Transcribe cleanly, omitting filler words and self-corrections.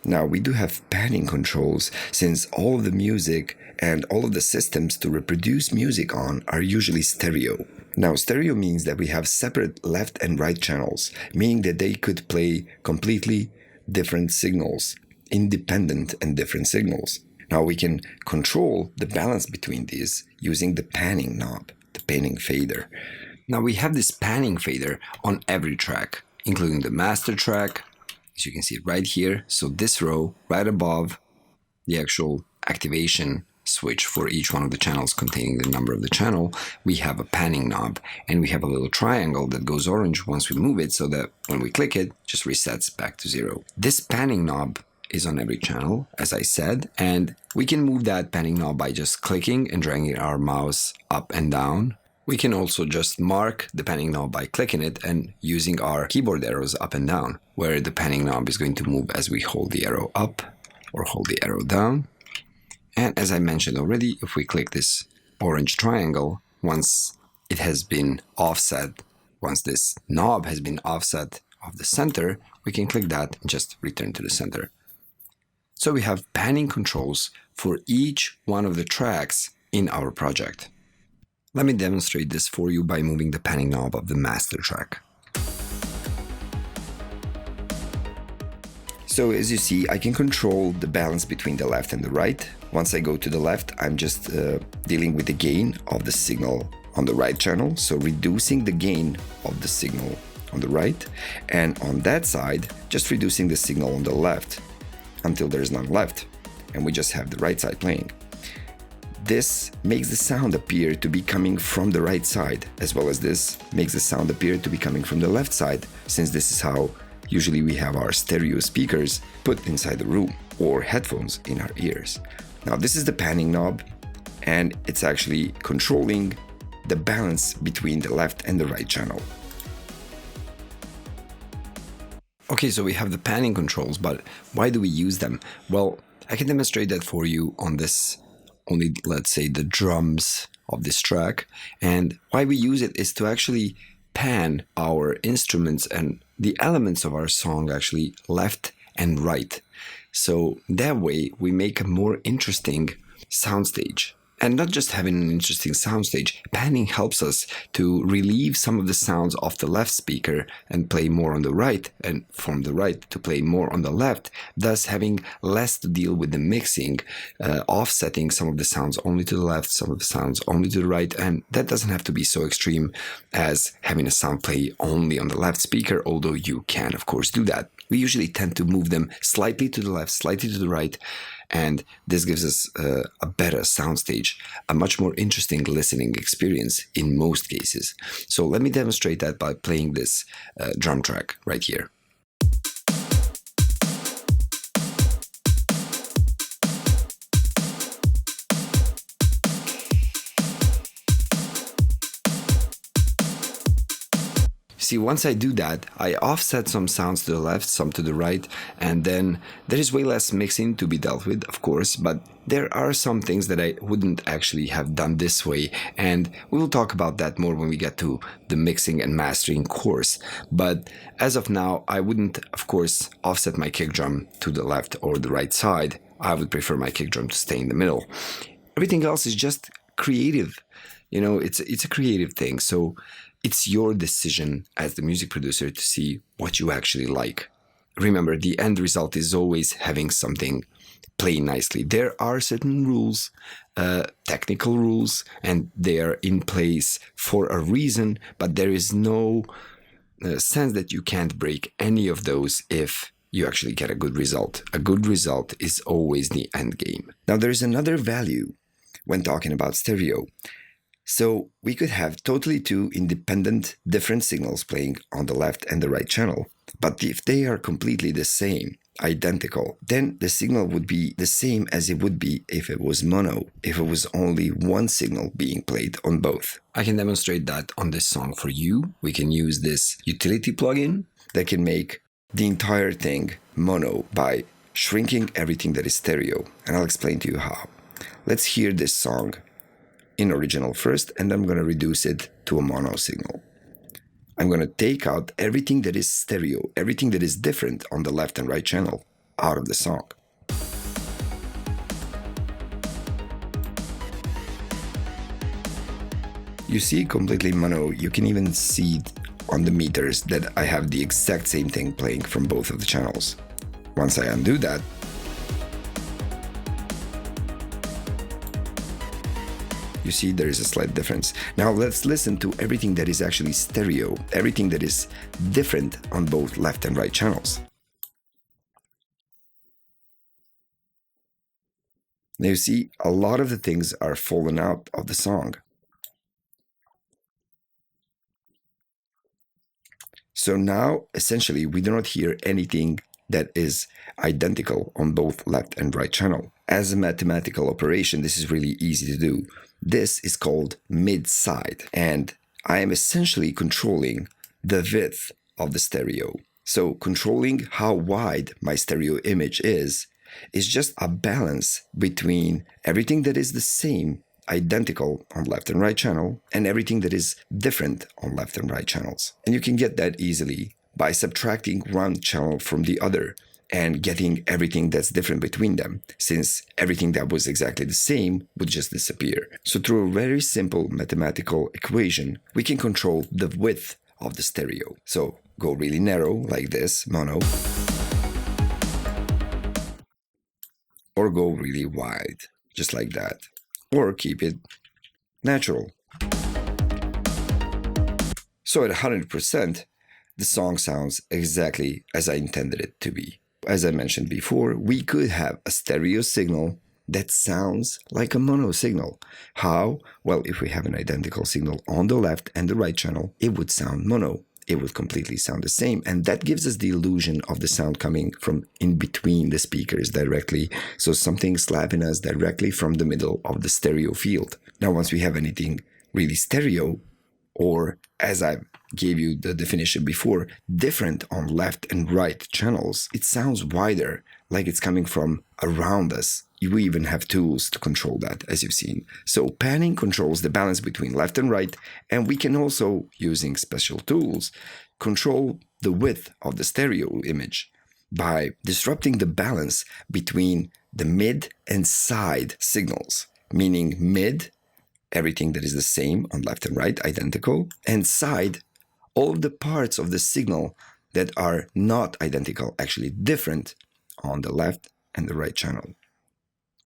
Now, we do have panning controls since all of the music and all of the systems to reproduce music on are usually stereo. Now, stereo means that we have separate left and right channels, meaning that they could play completely different signals, independent and different signals. Now, we can control the balance between these using the panning knob, the panning fader. Now, we have this panning fader on every track, including the master track, as you can see right here. So this row right above the actual activation switch for each one of the channels containing the number of the channel, we have a panning knob, and we have a little triangle that goes orange once we move it so that when we click it, just resets back to 0. This panning knob is on every channel, as I said, and we can move that panning knob by just clicking and dragging our mouse up and down. We can also just mark the panning knob by clicking it and using our keyboard arrows up and down, where the panning knob is going to move as we hold the arrow up or hold the arrow down. And as I mentioned already, if we click this orange triangle, once it has been offset, once this knob has been offset of the center, we can click that and just return to the center. So we have panning controls for each one of the tracks in our project. Let me demonstrate this for you by moving the panning knob of the master track. So as you see, I can control the balance between the left and the right. Once I go to the left, I'm just dealing with the gain of the signal on the right channel, so reducing the gain of the signal on the right, and on that side, just reducing the signal on the left until there's none left, and we just have the right side playing. This makes the sound appear to be coming from the right side, as well as this makes the sound appear to be coming from the left side, since this is how usually we have our stereo speakers put inside the room, or headphones in our ears. Now this is the panning knob, and it's actually controlling the balance between the left and the right channel. Okay, so we have the panning controls, but why do we use them? Well, I can demonstrate that for you on this, only let's say the drums of this track. And why we use it is to actually pan our instruments and the elements of our song actually left and right. So that way we make a more interesting soundstage. And not just having an interesting soundstage, panning helps us to relieve some of the sounds off the left speaker and play more on the right, and from the right to play more on the left, thus having less to deal with the mixing, offsetting some of the sounds only to the left, some of the sounds only to the right, and that doesn't have to be so extreme as having a sound play only on the left speaker, although you can of course do that. We usually tend to move them slightly to the left, slightly to the right, and this gives us a better soundstage, a much more interesting listening experience in most cases. So let me demonstrate that by playing this drum track right here. See, once I do that, I offset some sounds to the left, some to the right, and then there is way less mixing to be dealt with, of course, but there are some things that I wouldn't actually have done this way, and we will talk about that more when we get to the mixing and mastering course. But as of now, I wouldn't, of course, offset my kick drum to the left or the right side. I would prefer my kick drum to stay in the middle. Everything else is just creative. You know, it's a creative thing, so it's your decision as the music producer to see what you actually like. Remember, the end result is always having something play nicely. There are certain rules, technical rules, and they are in place for a reason, but there is no sense that you can't break any of those if you actually get a good result. A good result is always the end game. Now, there's another value when talking about stereo. So we could have totally two independent, different signals playing on the left and the right channel. But if they are completely the same, identical, then the signal would be the same as it would be if it was mono, if it was only one signal being played on both. I can demonstrate that on this song for you. We can use this utility plugin that can make the entire thing mono by shrinking everything that is stereo. And I'll explain to you how. Let's hear this song in original first, and I'm going to reduce it to a mono signal. I'm going to take out everything that is stereo, everything that is different on the left and right channel. out of the song. You see completely mono. You can even see on the meters that I have the exact same thing playing from both of the channels. Once I undo that, you see there is a slight difference. Now let's listen to everything that is actually stereo, everything that is different on both left and right channels. Now you see a lot of the things are fallen out of the song. So now, essentially, we do not hear anything that is identical on both left and right channel. As a mathematical operation, this is really easy to do. This is called mid-side, and I am essentially controlling the width of the stereo. So controlling how wide my stereo image is just a balance between everything that is the same, identical on left and right channel, and everything that is different on left and right channels. And you can get that easily by subtracting one channel from the other and getting everything that's different between them, since everything that was exactly the same would just disappear. So through a very simple mathematical equation, we can control the width of the stereo. So go really narrow like this, mono, or go really wide, just like that. Or keep it natural. So at 100%, the song sounds exactly as I intended it to be. As I mentioned before, we could have a stereo signal that sounds like a mono signal. How? Well, if we have an identical signal on the left and the right channel, it would sound mono. It would completely sound the same. And that gives us the illusion of the sound coming from in between the speakers directly. So something slapping us directly from the middle of the stereo field. Now, once we have anything really stereo, or as I gave you the definition before, different on left and right channels, it sounds wider, like it's coming from around us. You even have tools to control that, as you've seen. So panning controls the balance between left and right, and we can also, using special tools, control the width of the stereo image by disrupting the balance between the mid and side signals, meaning mid, everything that is the same on left and right, identical, and side, all of the parts of the signal that are not identical, actually different on the left and the right channel.